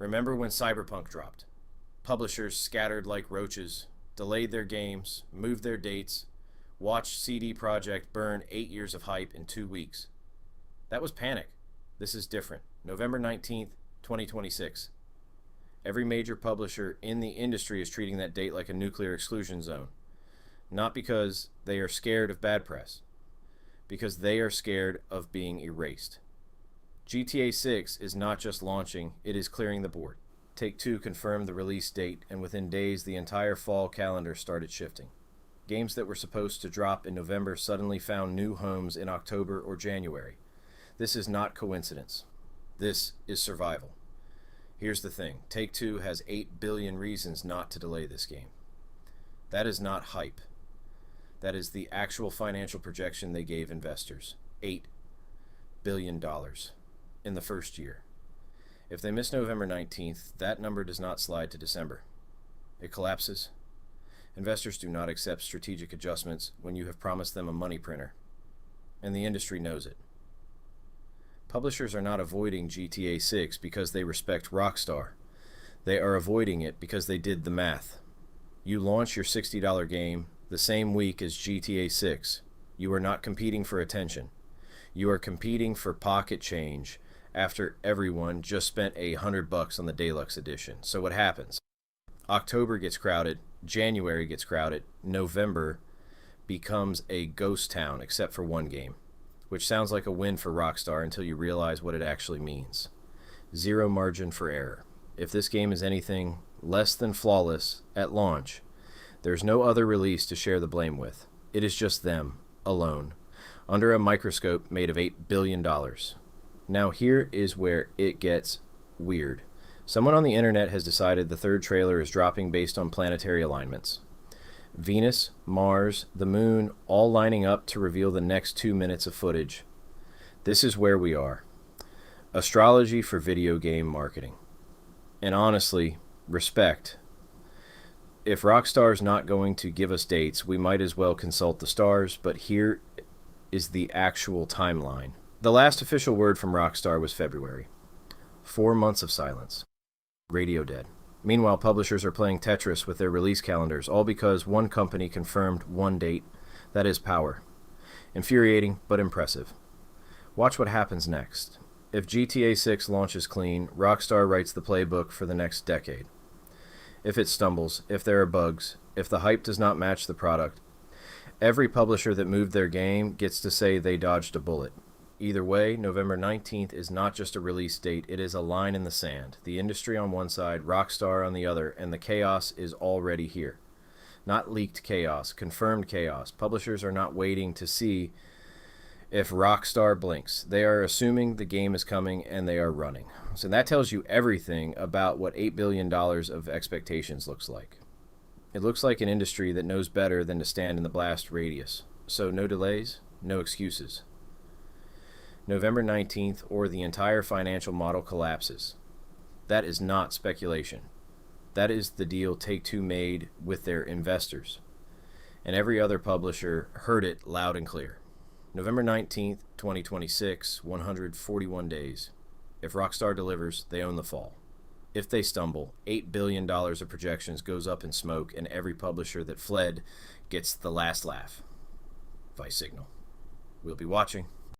Remember when Cyberpunk dropped? Publishers scattered like roaches, delayed their games, moved their dates, watched CD Projekt burn 8 years of hype in 2 weeks. That was panic. This is different. November 19th, 2026. Every major publisher in the industry is treating that date like a nuclear exclusion zone. Not because they are scared of bad press, because they are scared of being erased. GTA 6 is not just launching, it is clearing the board. Take-Two confirmed the release date, and within days the entire fall calendar started shifting. Games that were supposed to drop in November suddenly found new homes in October or January. This is not coincidence. This is survival. Here's the thing. Take-Two has 8 billion reasons not to delay this game. That is not hype. That is the actual financial projection they gave investors. $8 billion in the first year. If they miss November 19th, that number does not slide to December. It collapses. Investors do not accept strategic adjustments when you have promised them a money printer. And the industry knows it. Publishers are not avoiding GTA 6 because they respect Rockstar. They are avoiding it because they did the math. You launch your $60 game the same week as GTA 6. You are not competing for attention. You are competing for pocket change after everyone just spent $100 on the Deluxe Edition. So what happens? October gets crowded, January gets crowded, November becomes a ghost town except for one game, which sounds like a win for Rockstar until you realize what it actually means. Zero margin for error. If this game is anything less than flawless at launch, there's no other release to share the blame with. It is just them, alone, under a microscope made of $8 billion. Now here is where it gets weird. Someone on the internet has decided the third trailer is dropping based on planetary alignments. Venus, Mars, the Moon, all lining up to reveal the next 2 minutes of footage. This is where we are. Astrology for video game marketing. And honestly, respect. If Rockstar's not going to give us dates, we might as well consult the stars, but here is the actual timeline. The last official word from Rockstar was February. 4 months of silence. Radio dead. Meanwhile, publishers are playing Tetris with their release calendars, all because one company confirmed one date. That is power. Infuriating, but impressive. Watch what happens next. If GTA 6 launches clean, Rockstar writes the playbook for the next decade. If it stumbles, if there are bugs, if the hype does not match the product, every publisher that moved their game gets to say they dodged a bullet. Either way, November 19th is not just a release date, it is a line in the sand. The industry on one side, Rockstar on the other, and the chaos is already here. Not leaked chaos, confirmed chaos. Publishers are not waiting to see if Rockstar blinks. They are assuming the game is coming and they are running. So that tells you everything about what $8 billion of expectations looks like. It looks like an industry that knows better than to stand in the blast radius. So no delays, no excuses. November 19th, or the entire financial model collapses. That is not speculation. That is the deal Take-Two made with their investors. And every other publisher heard it loud and clear. November 19th, 2026, 141 days. If Rockstar delivers, they own the fall. If they stumble, $8 billion of projections goes up in smoke, and every publisher that fled gets the last laugh. ViceSignal. We'll be watching.